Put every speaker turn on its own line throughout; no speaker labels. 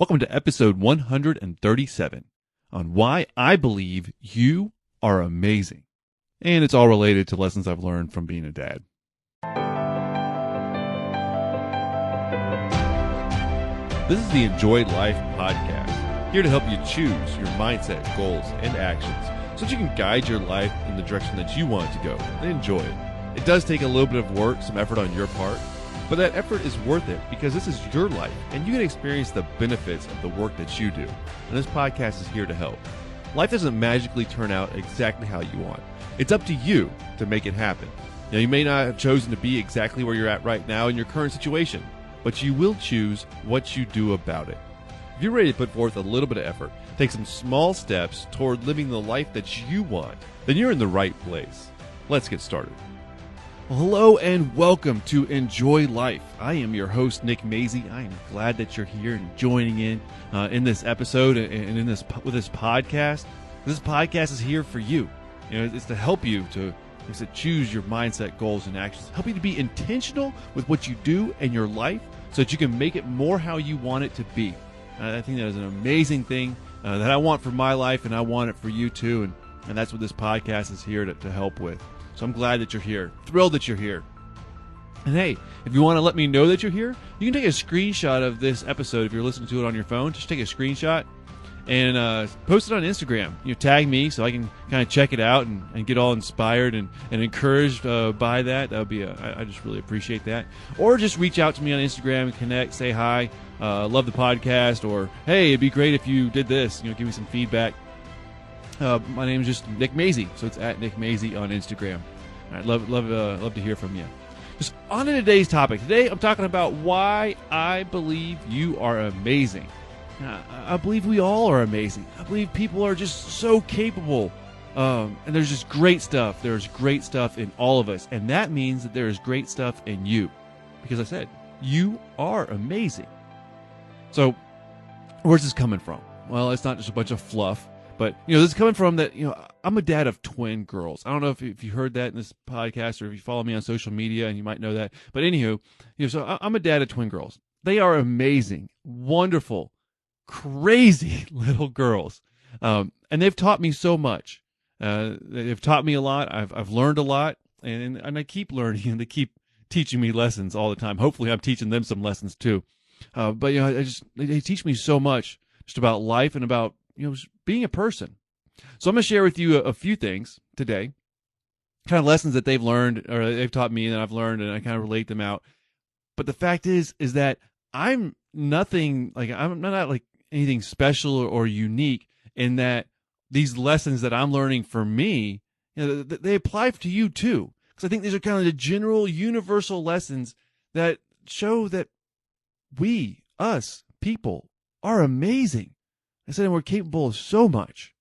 Welcome to episode 137 on why I believe you are amazing. And it's all related to lessons I've learned from being a dad. This is the Enjoy Life podcast, here to help you choose your mindset, goals, and actions so that you can guide your life in the direction that you want it to go and enjoy it. It does take a little bit of work, some effort on your part, but that effort is worth it because this is your life and you can experience the benefits of the work that you do. And this podcast is here to help. Life doesn't magically turn out exactly how you want. It's up to you to make it happen. Now, you may not have chosen to be exactly where you're at right now in your current situation, but you will choose what you do about it. If you're ready to put forth a little bit of effort, take some small steps toward living the life that you want, then you're in the right place. Let's get started. Well, hello and welcome to Enjoy Life. I am your host, Nick Mazie. I am glad that you're here and joining in this episode and in this with this podcast. This podcast is here for you. It's to help you to choose your mindset, goals, and actions. Help you to be intentional with what you do in your life so that you can make it more how you want it to be. I think that is an amazing thing that I want for my life, and I want it for you too. And that's what this podcast is here to help with. So I'm glad that you're here. Thrilled that you're here. And hey, if you want to let me know that you're here, you can take a screenshot of this episode if you're listening to it on your phone. Just take a screenshot and post it on Instagram. Tag me so I can kind of check it out and get all inspired and encouraged by that. That would be I just really appreciate that. Or just reach out to me on Instagram and connect, say hi, love the podcast, or hey, it'd be great if you did this. Give me some feedback. My name is just Nick Mazie, so it's at Nick Mazie on Instagram. All right, love to hear from you. Just on to today's topic. Today, I'm talking about why I believe you are amazing. I believe we all are amazing. I believe people are just so capable, and there's just great stuff. There's great stuff in all of us, and that means that there is great stuff in you, because I said you are amazing. So, where's this coming from? Well, it's not just a bunch of fluff. But, this is coming from that, I'm a dad of twin girls. I don't know if you heard that in this podcast or if you follow me on social media, and you might know that. But anywho, so I'm a dad of twin girls. They are amazing, wonderful, crazy little girls. And they've taught me so much. They've taught me a lot. I've learned a lot, and I keep learning, and they keep teaching me lessons all the time. Hopefully I'm teaching them some lessons too. But, they teach me so much just about life and about being a person. So I'm going to share with you a few things today, kind of lessons that they've learned or they've taught me and I've learned, and I kind of relate them out. But the fact is that I'm nothing like, I'm not like anything special or unique in that these lessons that I'm learning for me, they apply to you too. Because I think these are kind of the general universal lessons that show that we, us, people, are amazing. I said we're capable of so much.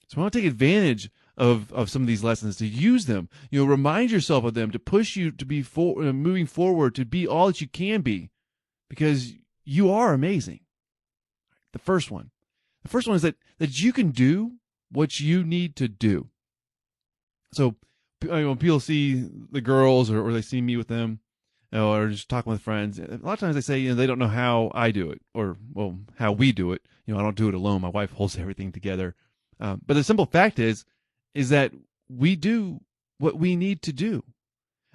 So I want to take advantage of some of these lessons, to use them. Remind yourself of them, to push you to be moving forward, to be all that you can be, because you are amazing. The first one is that you can do what you need to do. So when people see the girls or they see me with them, or just talking with friends, a lot of times they say they don't know how I do it, or how we do it. I don't do it alone. My wife holds everything together. But the simple fact is that we do what we need to do.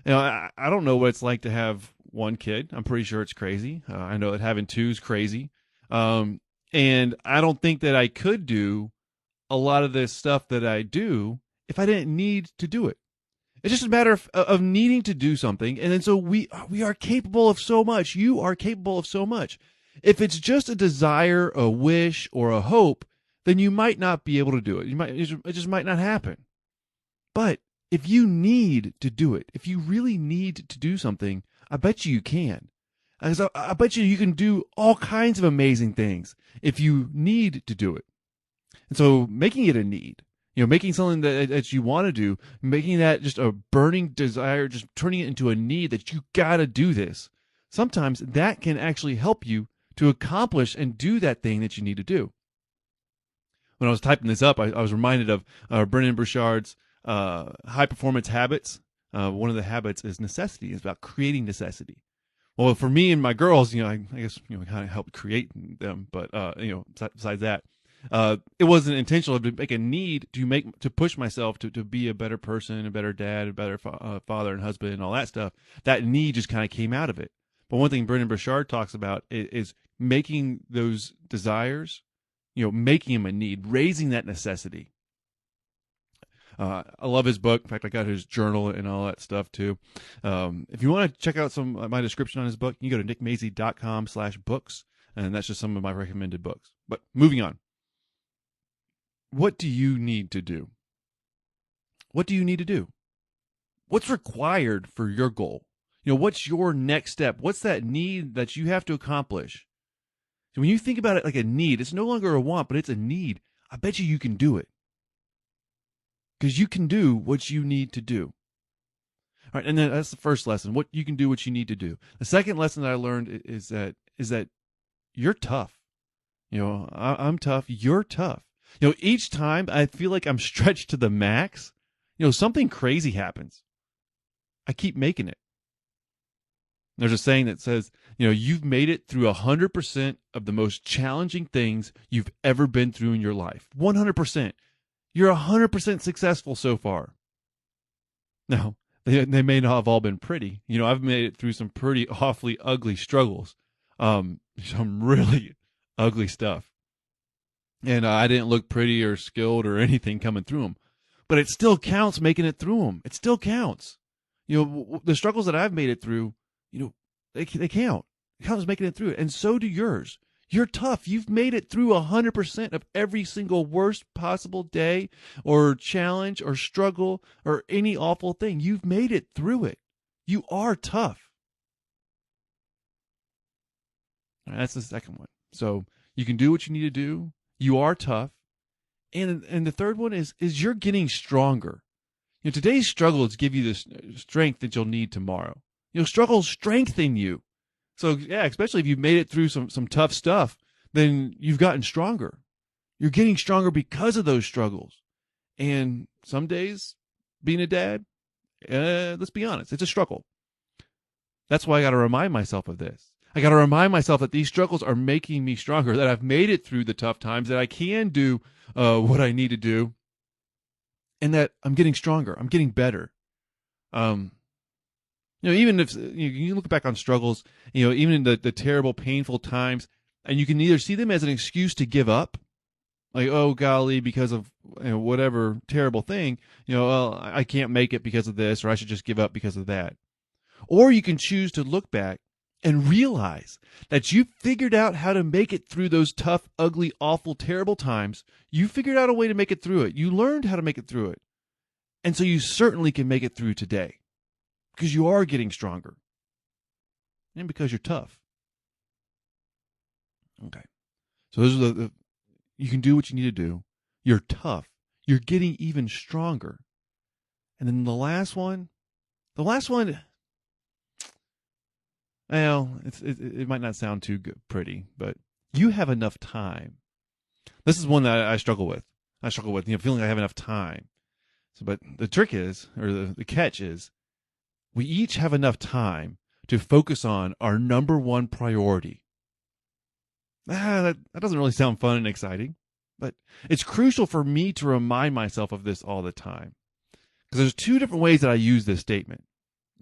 I don't know what it's like to have one kid. I'm pretty sure it's crazy. I know that having two is crazy. And I don't think that I could do a lot of this stuff that I do if I didn't need to do it. It's just a matter of needing to do something. And then so we are capable of so much. You are capable of so much. If it's just a desire, a wish, or a hope, then you might not be able to do it. It just might not happen. But if you need to do it, if you really need to do something, I bet you can. I bet you can do all kinds of amazing things if you need to do it. And so making it a need, making something that you want to do, making that just a burning desire, just turning it into a need that you got to do this. Sometimes that can actually help you to accomplish and do that thing that you need to do. When I was typing this up, I was reminded of Brendon Burchard's high performance habits. One of the habits is necessity. It's about creating necessity. Well, for me and my girls, I guess, kind of helped create them, but, besides that, it wasn't intentional to make a need to push myself to be a better person, a better dad, a better father and husband and all that stuff. That need just kind of came out of it. But one thing Brendan Burchard talks about is making those desires, making them a need, raising that necessity. I love his book. In fact, I got his journal and all that stuff too. If you want to check out some of my description on his book, you can go to nickmazy.com/books, and that's just some of my recommended books. But moving on. What do you need to do? What do you need to do? What's required for your goal? What's your next step? What's that need that you have to accomplish? So when you think about it like a need, it's no longer a want, but it's a need. I bet you can do it. Because you can do what you need to do. All right, and then that's the first lesson. What you can do, what you need to do. The second lesson that I learned is that you're tough. I'm tough. You're tough. Each time I feel like I'm stretched to the max, something crazy happens. I keep making it. There's a saying that says, you've made it through 100% of the most challenging things you've ever been through in your life. 100%. You're 100% successful so far. Now, they may not have all been pretty. I've made it through some pretty awfully ugly struggles. Some really ugly stuff. And I didn't look pretty or skilled or anything coming through them. But it still counts making it through them. It still counts. The struggles that I've made it through, they count. It counts making it through it. And so do yours. You're tough. You've made it through 100% of every single worst possible day or challenge or struggle or any awful thing. You've made it through it. You are tough. All right, that's the second one. So you can do what you need to do. You are tough. And the third one is you're getting stronger. Today's struggles give you the strength that you'll need tomorrow. Struggles strengthen you. So, yeah, especially if you've made it through some tough stuff, then you've gotten stronger. You're getting stronger because of those struggles. And some days, being a dad, let's be honest, it's a struggle. That's why I got to remind myself of this. I got to remind myself that these struggles are making me stronger, that I've made it through the tough times, that I can do what I need to do, and that I'm getting stronger. I'm getting better. Even if you look back on struggles, even in the terrible, painful times, and you can either see them as an excuse to give up, like, oh, golly, because of whatever terrible thing, well, I can't make it because of this, or I should just give up because of that. Or you can choose to look back and realize that you figured out how to make it through those tough, ugly, awful, terrible times. You figured out a way to make it through it. You learned how to make it through it. And so you certainly can make it through today. Because you are getting stronger. And because you're tough. Okay. So those are you can do what you need to do. You're tough. You're getting even stronger. And then the last one, well, it might not sound too pretty, but you have enough time. This is one that I struggle with. Feeling I have enough time. So, but the trick is, or the catch is, we each have enough time to focus on our number one priority. That doesn't really sound fun and exciting, but it's crucial for me to remind myself of this all the time. Because there's two different ways that I use this statement.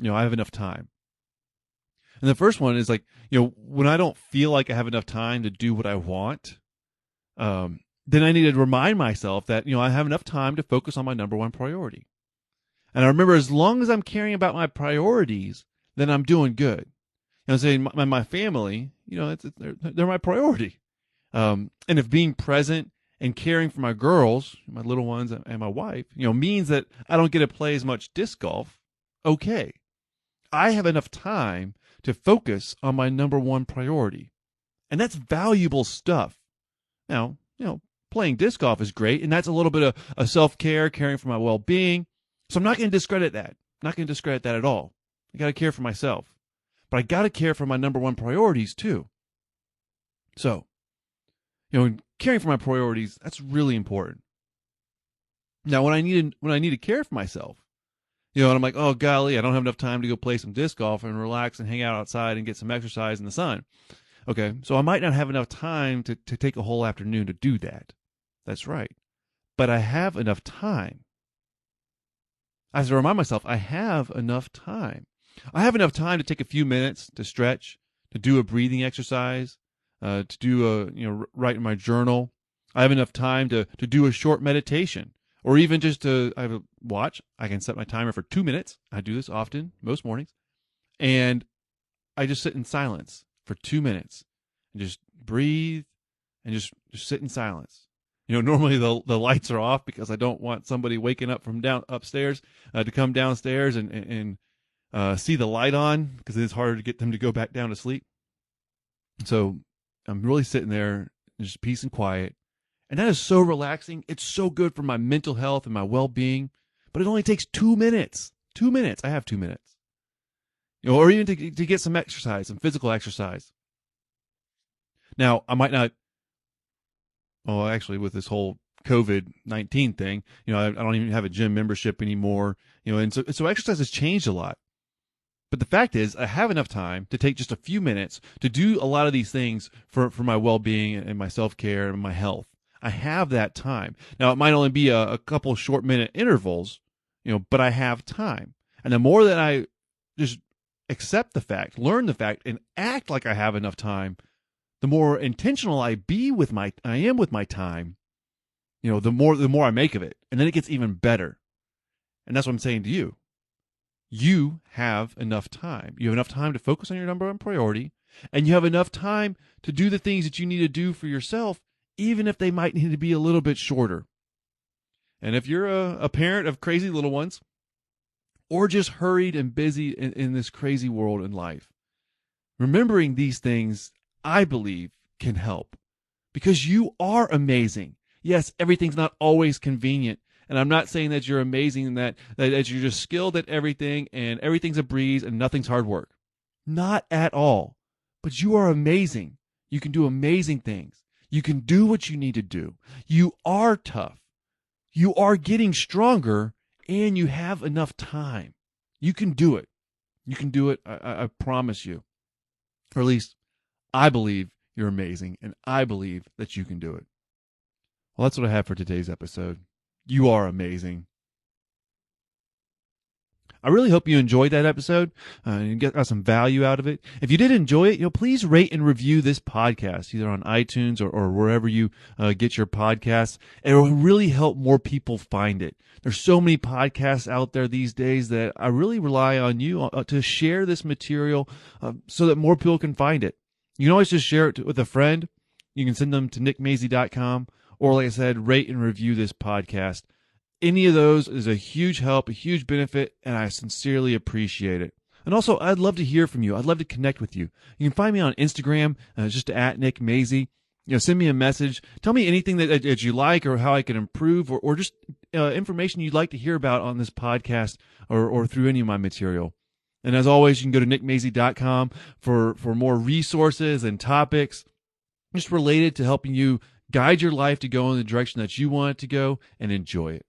I have enough time. And the first one is like, when I don't feel like I have enough time to do what I want, then I need to remind myself that, I have enough time to focus on my number one priority. And I remember, as long as I'm caring about my priorities, then I'm doing good. I'm saying my family, they're my priority. And if being present and caring for my girls, my little ones, and my wife, means that I don't get to play as much disc golf, okay. I have enough time to focus on my number one priority. And that's valuable stuff. Now, playing disc golf is great, and that's a little bit of self-care, caring for my well-being. So I'm not going to discredit that. I'm not going to discredit that at all. I got to care for myself. But I got to care for my number one priorities too. So, caring for my priorities, that's really important. Now, when I need to care for myself, And I'm like, oh, golly, I don't have enough time to go play some disc golf and relax and hang out outside and get some exercise in the sun. Okay, so I might not have enough time to take a whole afternoon to do that. That's right. But I have enough time. I have to remind myself, I have enough time. I have enough time to take a few minutes to stretch, to do a breathing exercise, to do write in my journal. I have enough time to do a short meditation, or even just I have a watch. I can set my timer for 2 minutes. I do this often, most mornings. And I just sit in silence for 2 minutes and just breathe and just sit in silence. Normally the lights are off because I don't want somebody waking up from upstairs to come downstairs and see the light on, because it's harder to get them to go back down to sleep. So I'm really sitting there, just peace and quiet. And that is so relaxing. It's so good for my mental health and my well-being. But it only takes 2 minutes. 2 minutes. I have 2 minutes. Or even to get some exercise, some physical exercise. Now, I might not. Well, actually, with this whole COVID-19 thing, I don't even have a gym membership anymore. And so exercise has changed a lot. But the fact is, I have enough time to take just a few minutes to do a lot of these things for my well-being and my self-care and my health. I have that time. Now, it might only be a couple short minute intervals, but I have time. And the more that I just accept the fact, learn the fact, and act like I have enough time, the more intentional I am with my time, the more I make of it. And then it gets even better. And that's what I'm saying to you. You have enough time. You have enough time to focus on your number one priority, and you have enough time to do the things that you need to do for yourself, even if they might need to be a little bit shorter. And if you're a parent of crazy little ones, or just hurried and busy in this crazy world in life, remembering these things, I believe, can help, because you are amazing. Yes, everything's not always convenient. And I'm not saying that you're amazing and that you're just skilled at everything and everything's a breeze and nothing's hard work. Not at all. But you are amazing. You can do amazing things. You can do what you need to do. You are tough. You are getting stronger, and you have enough time. You can do it. You can do it. I promise you. Or at least I believe you're amazing, and I believe that you can do it. Well, that's what I have for today's episode. You are amazing. I really hope you enjoyed that episode and got some value out of it. If you did enjoy it, please rate and review this podcast, either on iTunes or wherever you get your podcasts. It will really help more people find it. There's so many podcasts out there these days that I really rely on you to share this material so that more people can find it. You can always just share it with a friend. You can send them to nickmazy.com, or like I said, rate and review this podcast. Any of those is a huge help, a huge benefit, and I sincerely appreciate it. And also, I'd love to hear from you. I'd love to connect with you. You can find me on Instagram, just at Nick Mazy. Send me a message. Tell me anything that you like, or how I can improve, or just information you'd like to hear about on this podcast or through any of my material. And as always, you can go to nickmazy.com for more resources and topics just related to helping you guide your life to go in the direction that you want it to go and enjoy it.